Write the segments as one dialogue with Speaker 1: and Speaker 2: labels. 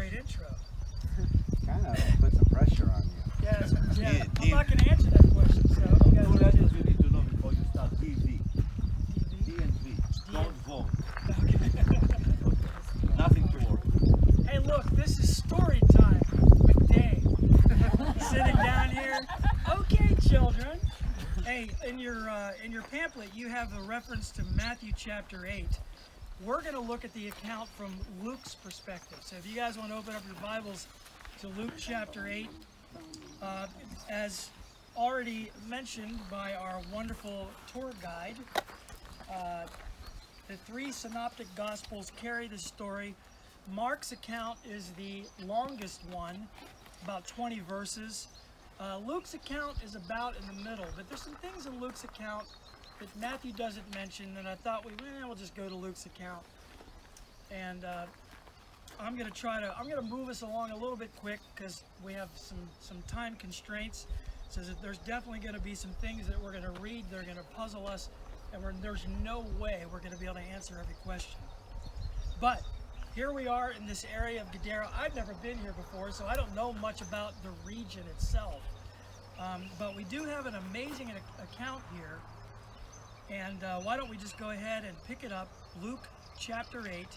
Speaker 1: great intro.
Speaker 2: Kind of put some pressure on you.
Speaker 1: Yes, yeah. I'm not going to answer that question, so you guys
Speaker 3: Two
Speaker 1: know
Speaker 3: letters
Speaker 1: too.
Speaker 3: you need to know before you start. DV. D
Speaker 1: DV?
Speaker 3: and V. Don't vote.
Speaker 1: Okay.
Speaker 3: Nothing to worry.
Speaker 1: Hey, look, this is story time with Dave. Sitting down here. Okay, children. Hey, in your pamphlet, you have a reference to Matthew chapter 8. We're going to look at the account from Luke's perspective. So if you guys want to open up your Bibles to Luke chapter 8, as already mentioned by our wonderful tour guide, the three synoptic gospels carry the story. Mark's account is the longest one, about 20 verses. Luke's account is about in the middle, but there's some things in Luke's account that Matthew doesn't mention, and I thought we'll just go to Luke's account. And I'm gonna move us along a little bit quick because we have some time constraints. So that there's definitely going to be some things that we're going to read. They're going to puzzle us, and there's no way we're going to be able to answer every question. But here we are in this area of Gadara. I've never been here before, so I don't know much about the region itself. But we do have an amazing account here. And why don't we just go ahead and pick it up, Luke chapter 8,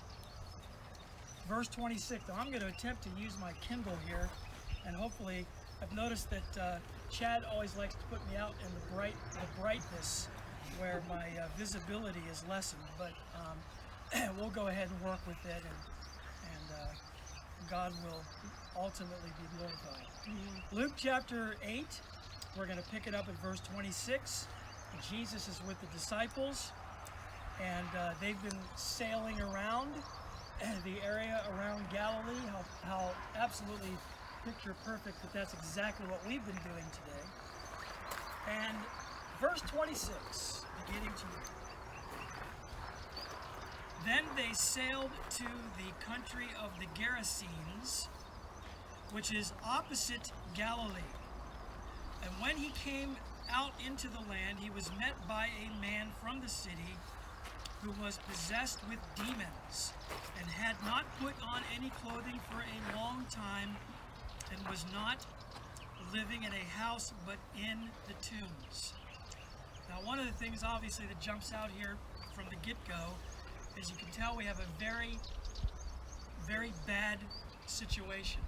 Speaker 1: verse 26. Now, I'm going to attempt to use my Kindle here, and hopefully, I've noticed that Chad always likes to put me out in the brightness where my visibility is lessened, but we'll go ahead and work with it, and God will ultimately be glorified. Luke chapter 8, we're going to pick it up at verse 26. Jesus is with the disciples, and they've been sailing around the area around Galilee. How absolutely picture perfect that that's exactly what we've been doing today. And verse 26, beginning to read. Then they sailed to the country of the Gerasenes, which is opposite Galilee. And when he came out into the land, he was met by a man from the city who was possessed with demons and had not put on any clothing for a long time and was not living in a house but in the tombs. Now, one of the things obviously that jumps out here from the get-go is you can tell we have a very, very bad situation.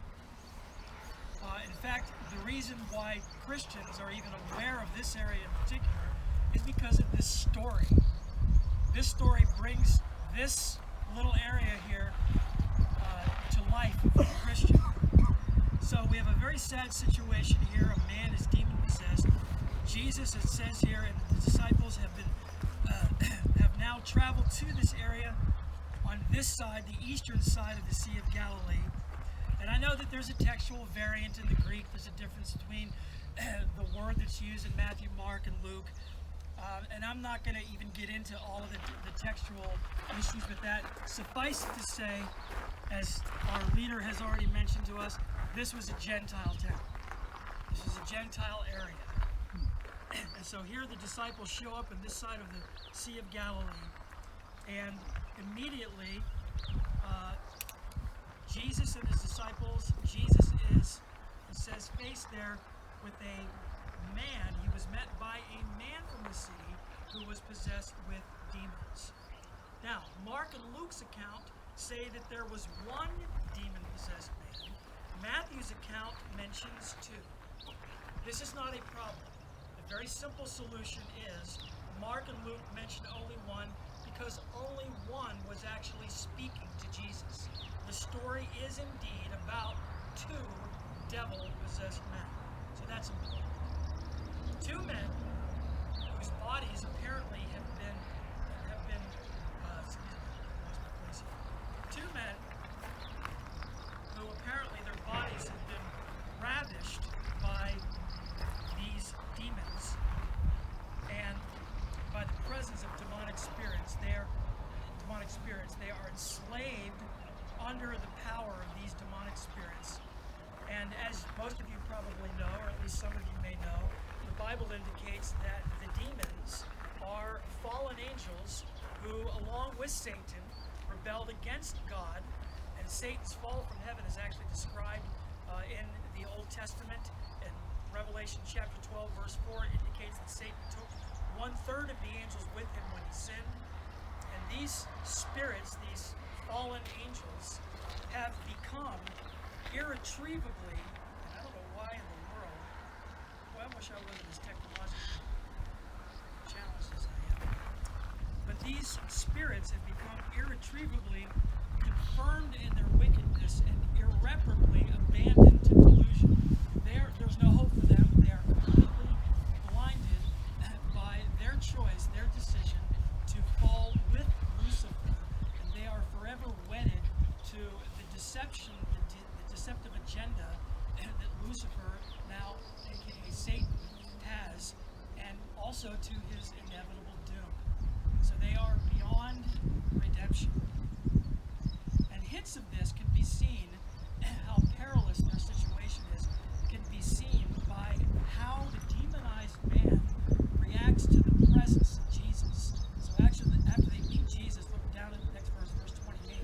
Speaker 1: In fact, the reason why Christians are even aware of this area in particular is because of this story. This story brings this little area here to life for the Christian. So we have a very sad situation here. A man is demon possessed. Jesus, it says here, and the disciples have now traveled to this area on this side, the eastern side of the Sea of Galilee. And I know that there's a textual variant in the Greek. There's a difference between the word that's used in Matthew, Mark, and Luke. And I'm not going to even get into all of the textual issues with that. Suffice it to say, as our leader has already mentioned to us, this was a Gentile town. This is a Gentile area. And so here the disciples show up on this side of the Sea of Galilee. And immediately, Jesus and his disciples, Jesus is, it says, faced there with a man. He was met by a man from the city who was possessed with demons. Now, Mark and Luke's account say that there was one demon-possessed man. Matthew's account mentions two. This is not a problem. The very simple solution is Mark and Luke mention only one because only one was actually speaking to Jesus. The story is indeed about two devil-possessed men. So that's important. Two men whose bodies apparently have been two men who apparently their bodies have been ravished by these demons and by the presence of demonic spirits. They are enslaved under the power of these demonic spirits. And as most of you probably know, or at least some of you may know, the Bible indicates that the demons are fallen angels who, along with Satan, rebelled against God and Satan's fall from heaven is actually described in the Old Testament. In Revelation chapter 12, verse 4, it indicates that Satan took 1/3 of the angels with him when he sinned. And these spirits, these fallen angels, have become irretrievably, and I don't know why in the world, well, I wish I wasn't as technologically challenged as I am. But these spirits have become irretrievably confirmed in their wickedness and irreparably abandoned to delusion. There's no hope for them. They are completely blinded by their choice, their decision to fall with Lucifer, and they are forever wedded to the deception, the deceptive agenda that Lucifer, now aka Satan, has, and also to his inevitable doom. So they are beyond redemption. And hints of this can be seen, how perilous their situation is, can be seen by how the demonized man reacts to the presence of Jesus. So actually, after they meet Jesus, look down at the next verse, verse 28.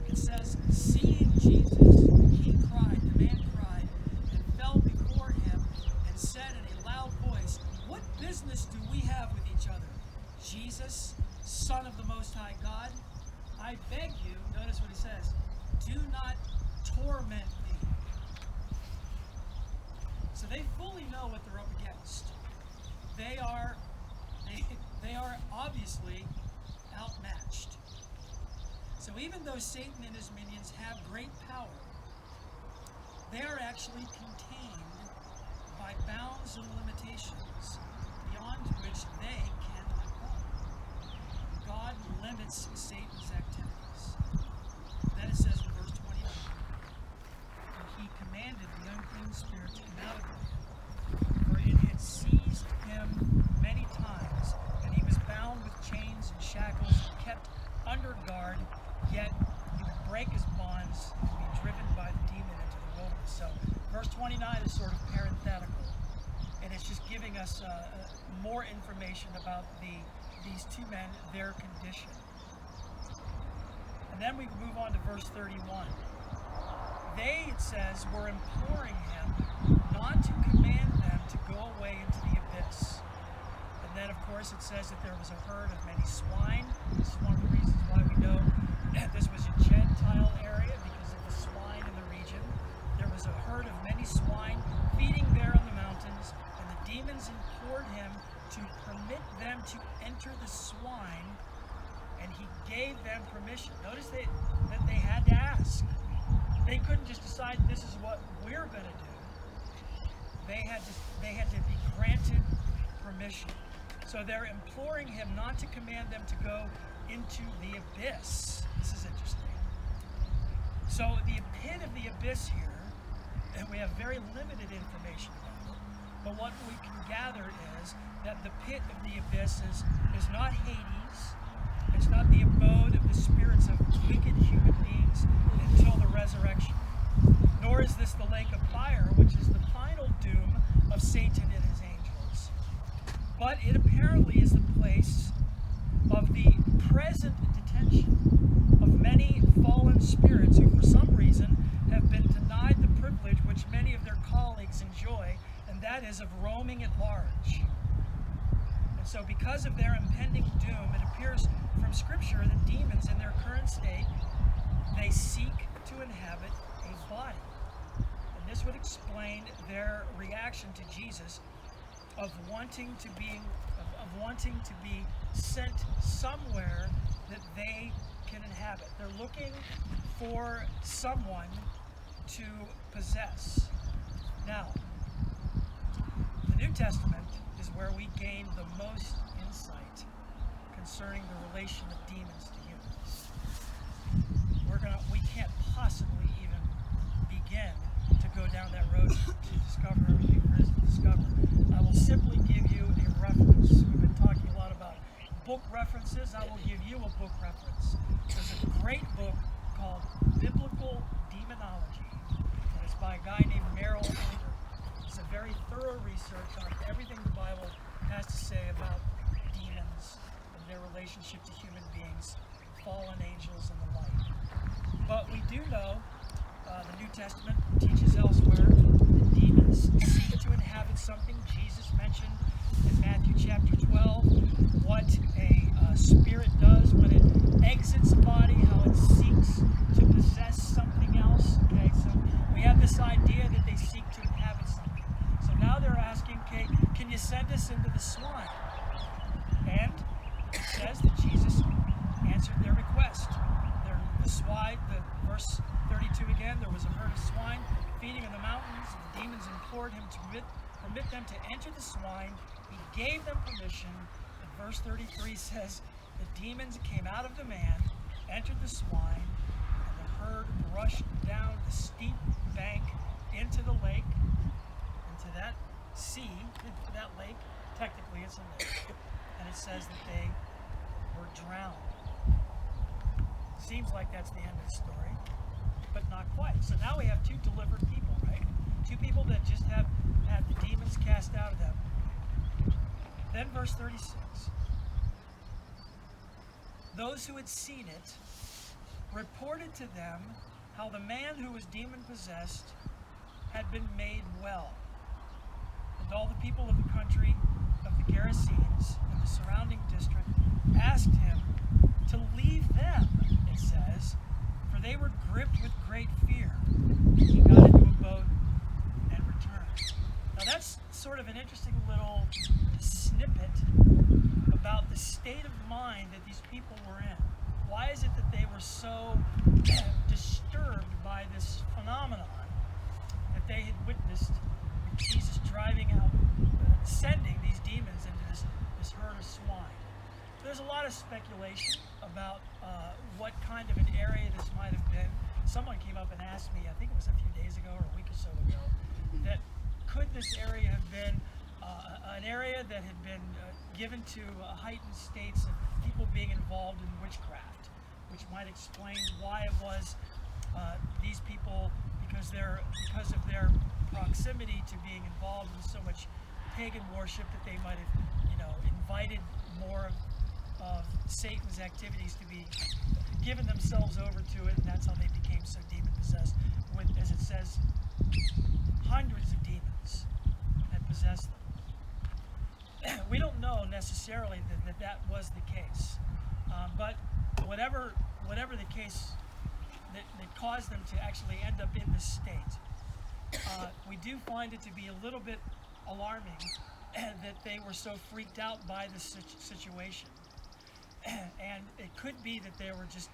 Speaker 1: It says, seeing Jesus, he cried, the man cried, and fell before him, and said in a loud voice, what business do we have with each other? Jesus, Son of the Most High God, I beg you, notice what he says, do not torment me. So they fully know what they're up against. They are obviously outmatched. So even though Satan and his minions have great power, they are actually contained by bounds and limitations beyond which they cannot go. God limits Satan's activities. Then it says in verse 29, and he commanded the unclean spirit to come out of him, for it had seized him many times, and he was bound with chains and shackles and kept under guard, yet he would break his bonds and be driven by the demon into the wilderness. So verse 29 is sort of parenthetical, and it's just giving us more information about these two men, their condition. And then we move on to verse 31. They, it says, were imploring him not to command them to go away into the abyss. And then, of course, it says that there was a herd of many swine. This is one of the reasons why we know that this was a Gentile area, because of the swine in the region. There was a herd of many swine feeding there on the mountains, and the demons implored him to permit them to enter the swine, and he gave them permission. Notice that they had to ask. They couldn't just decide this is what we're going to do. They had to be granted permission. So they're imploring him not to command them to go into the abyss. This is interesting. So the pit of the abyss here, and we have very limited information about it, but what we can gather is that the pit of the abyss is not Hades. It's not the abode of the spirits of wicked human beings until the resurrection. Nor is this the lake of fire, which is the final doom of Satan and his angels. But it apparently is the place of the present detention of many fallen spirits who for some reason have been denied the privilege which many of their colleagues enjoy, and that is of roaming at large. And so because of their impending doom, it appears from Scripture that demons in their current state, they seek to inhabit a body. And this would explain their reaction to Jesus of wanting to be sent somewhere that they can inhabit. They're looking for someone to possess. Now, the New Testament is where we gain the most insight concerning the relation of demons to humans. We can't possibly even begin to go down that road to discover everything there is to discover. I will simply give you a reference. We've been talking a lot about book references. I will give you a book reference. There's a great book called Biblical Demonology, and it's by a guy named Merrill Elder. It's a very thorough research on everything the Bible has to say about demons and their relationship to human beings, fallen angels, and the like. But we do know the New Testament teaches elsewhere that demons seek to inhabit something. Jesus mentioned in Matthew chapter 12 what a spirit does when it exits a body, how it seeks to possess something else. Okay, so we have this idea that they seek to inhabit something. So now they're asking, okay, can you send us into the swine? And it says that Jesus answered their request. The swine, the verse 32 again, there was a herd of swine feeding in the mountains. The demons implored him to permit them to enter the swine. He gave them permission. And verse 33 says, the demons came out of the man, entered the swine, and the herd rushed down the steep bank into the lake, into that sea, into that lake. Technically, it's a lake. And it says that they were drowned. Seems like that's the end of the story, but not quite. So now we have two delivered people, right? Two people that just have had the demons cast out of them. Then verse 36. Those who had seen it reported to them how the man who was demon-possessed had been made well. And all the people of the country of the Gerasenes and the surrounding district asked him to leave them, it says, for they were gripped with great fear. He got into a boat and returned. Now that's sort of an interesting little snippet about the state of mind that these people were in. Why is it that they were so disturbed by this phenomenon that they had witnessed Jesus driving out, sending these demons into this herd of swine? There's a lot of speculation about what kind of an area this might have been. Someone came up and asked me, I think it was a few days ago or a week or so ago, that could this area have been an area that had been given to heightened states of people being involved in witchcraft, which might explain why it was these people, because of their proximity to being involved in so much pagan worship, that they might have, invited more of Satan's activities to be given themselves over to it, and that's how they became so demon-possessed. With, as it says, hundreds of demons had possessed them. We don't know necessarily that was the case, but whatever the case that caused them to actually end up in this state, we do find it to be a little bit alarming that they were so freaked out by this situation. And it could be that they were just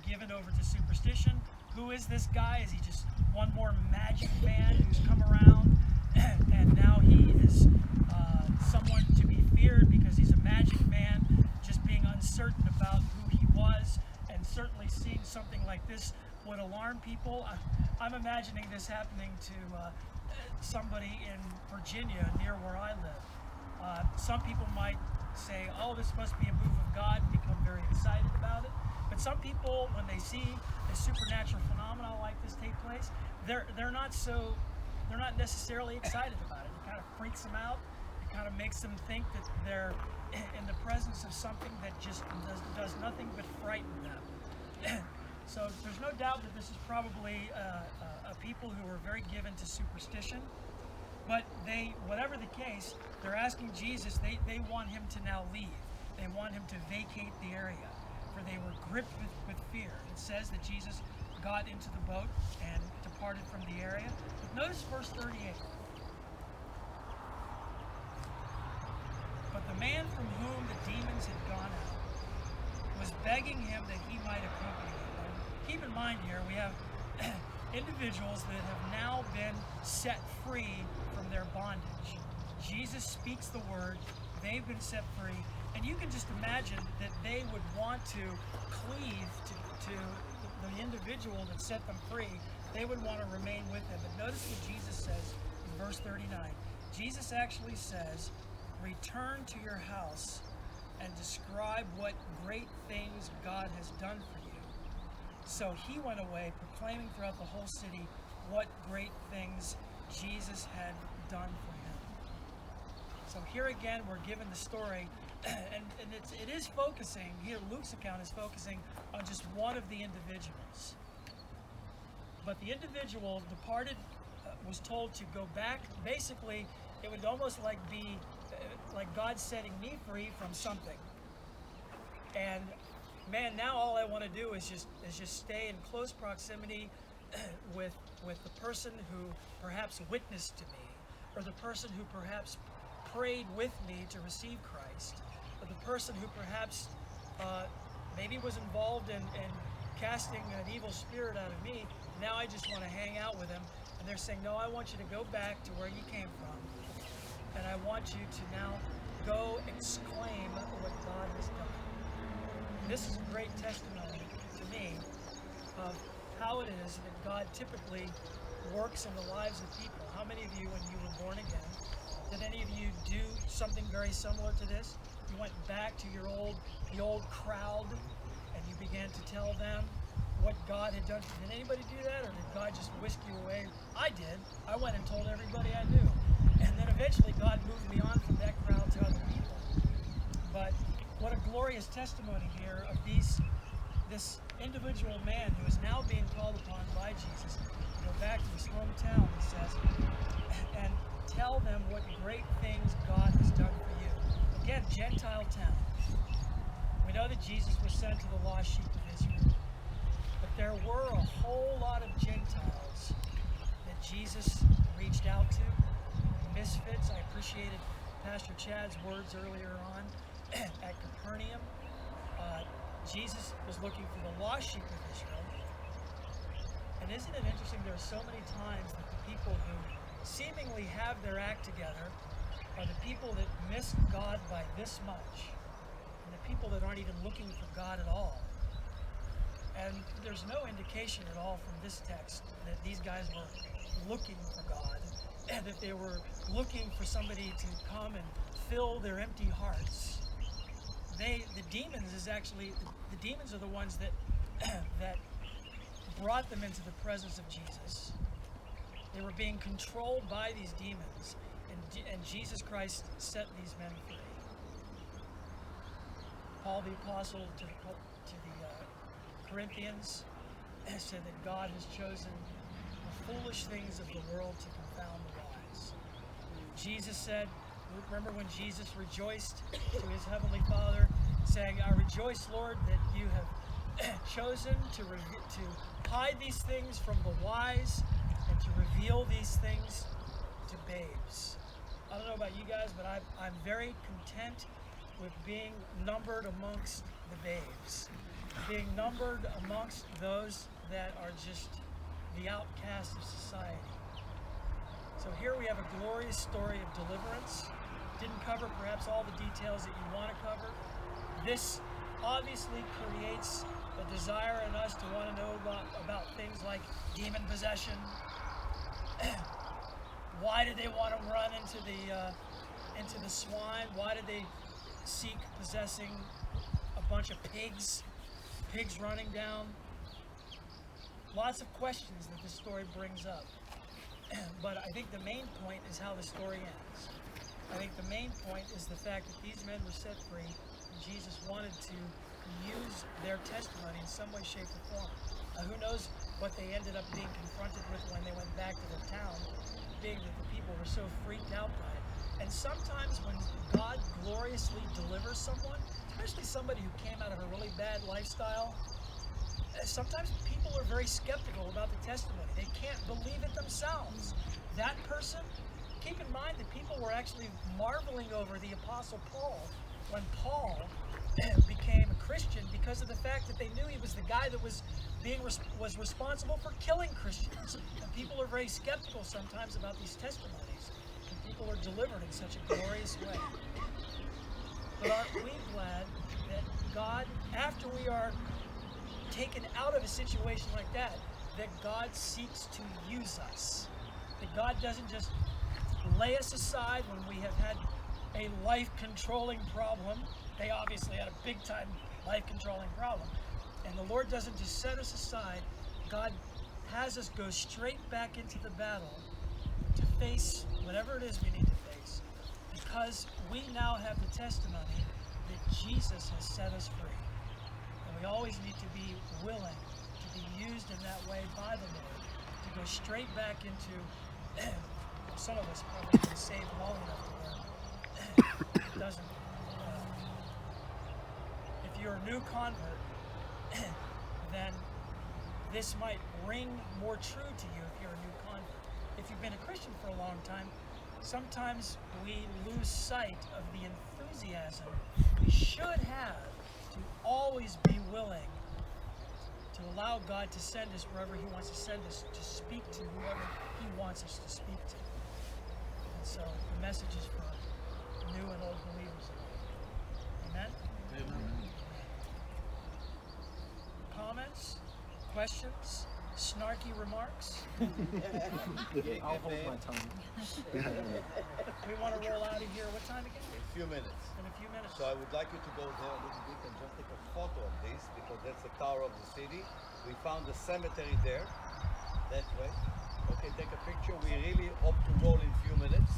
Speaker 1: given over to superstition. Who is this guy? Is he just one more magic man who's come around and now he is someone to be feared because he's a magic man, just being uncertain about who he was, and certainly seeing something like this would alarm people. I'm imagining this happening to somebody in Virginia near where I live. Some people might say, oh, this must be a move of God, and become very excited about it. But some people, when they see a supernatural phenomenon like this take place, they're not necessarily excited about it. It kind of freaks them out. It kind of makes them think that they're in the presence of something that just does nothing but frighten them. So there's no doubt that this is probably a people who are very given to superstition. But whatever the case, they're asking Jesus, they want him to now leave. They want him to vacate the area, for they were gripped with fear. It says that Jesus got into the boat and departed from the area. But notice verse 38. But the man from whom the demons had gone out was begging him that he might accompany him. And keep in mind here, we have individuals that have now been set free from their bondage. Jesus speaks the word, they've been set free, and you can just imagine that they would want to cleave to the individual that set them free. They would want to remain with him. But notice what Jesus says in verse 39. Jesus actually says, return to your house and describe what great things God has done for you. So he went away, proclaiming throughout the whole city what great things Jesus had done for him. So here again, we're given the story, and it is focusing, here Luke's account is focusing on just one of the individuals. But the individual departed, was told to go back. Basically, it would almost like be like God setting me free from something. And man, now all I want to do is just stay in close proximity with the person who perhaps witnessed to me, or the person who perhaps prayed with me to receive Christ, or the person who perhaps maybe was involved in casting an evil spirit out of me. Now I just want to hang out with him. And they're saying, no, I want you to go back to where you came from. And I want you to now go exclaim what God has done. This is a great testimony to me of how it is that God typically works in the lives of people. How many of you, when you were born again, did any of you do something very similar to this? You went back to the old crowd, and you began to tell them what God had done. Did anybody do that, or did God just whisk you away? I did. I went and told everybody I knew. And then eventually God moved me on from that crowd to other people. But what a glorious testimony here of this individual man who is now being called upon by Jesus to go back to his hometown, he says, and tell them what great things God has done for you. Again, Gentile town. We know that Jesus was sent to the lost sheep of Israel. But there were a whole lot of Gentiles that Jesus reached out to, misfits. I appreciated Pastor Chad's words earlier on at Capernaum. Jesus was looking for the lost sheep of Israel. And isn't it interesting, there are so many times that the people who seemingly have their act together are the people that miss God by this much, and the people that aren't even looking for God at all. And there's no indication at all from this text that these guys were looking for God, and that they were looking for somebody to come and fill their empty hearts. The demons are the ones that that brought them into the presence of Jesus. They were being controlled by these demons, and Jesus Christ set these men free. Paul the Apostle to the Corinthians said that God has chosen the foolish things of the world to confound the wise. Jesus said, remember when Jesus rejoiced to his heavenly Father, saying, I rejoice, Lord, that you have chosen to hide these things from the wise and to reveal these things to babes. I don't know about you guys, but I'm very content with being numbered amongst the babes, being numbered amongst those that are just the outcasts of society. So here we have a glorious story of deliverance. Didn't cover perhaps all the details that you want to cover. This obviously creates a desire in us to want to know about things like demon possession. Why did they want to run into the swine? Why did they seek possessing a bunch of pigs running down? Lots of questions that this story brings up. But I think the main point is how the story ends. I think the main point is the fact that these men were set free, and Jesus wanted to use their testimony in some way, shape, or form. Who knows what they ended up being confronted with when they went back to their town, being that the people were so freaked out by it. And sometimes when God gloriously delivers someone, especially somebody who came out of a really bad lifestyle, sometimes people are very skeptical about the testimony. They can't believe it themselves. That person, keep in mind that people were actually marveling over the Apostle Paul when Paul became a Christian because of the fact that they knew he was the guy that was responsible for killing Christians. And people are very skeptical sometimes about these testimonies, and people are delivered in such a glorious way. But aren't we glad that God, after we are taken out of a situation like that God seeks to use us? That God doesn't just lay us aside when we have had a life-controlling problem. They obviously had a big-time life-controlling problem. And the Lord doesn't just set us aside. God has us go straight back into the battle to face whatever it is we need to face, because we now have the testimony that Jesus has set us free. And we always need to be willing to be used in that way by the Lord go straight back into, some of us probably been saved long enough to where it doesn't, if you're a new convert, then this might ring more true to you if you're a new convert. If you've been a Christian for a long time, sometimes we lose sight of the enthusiasm we should have to always be willing to allow God to send us wherever He wants to send us, to speak to whoever He wants us to speak to. And so the message is for new and old believers. Amen?
Speaker 3: Amen.
Speaker 1: Comments? Questions? Snarky remarks?
Speaker 2: I'll hold my tongue.
Speaker 1: We want to roll out of here. What time again?
Speaker 4: In a few minutes.
Speaker 1: In a few minutes.
Speaker 4: So I would like you to go there a little bit and just take a photo of this because that's the tower of the city. We found the cemetery there, that way. Okay, take a picture. We really hope to roll in a few minutes.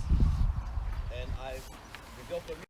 Speaker 4: And I, with your permission,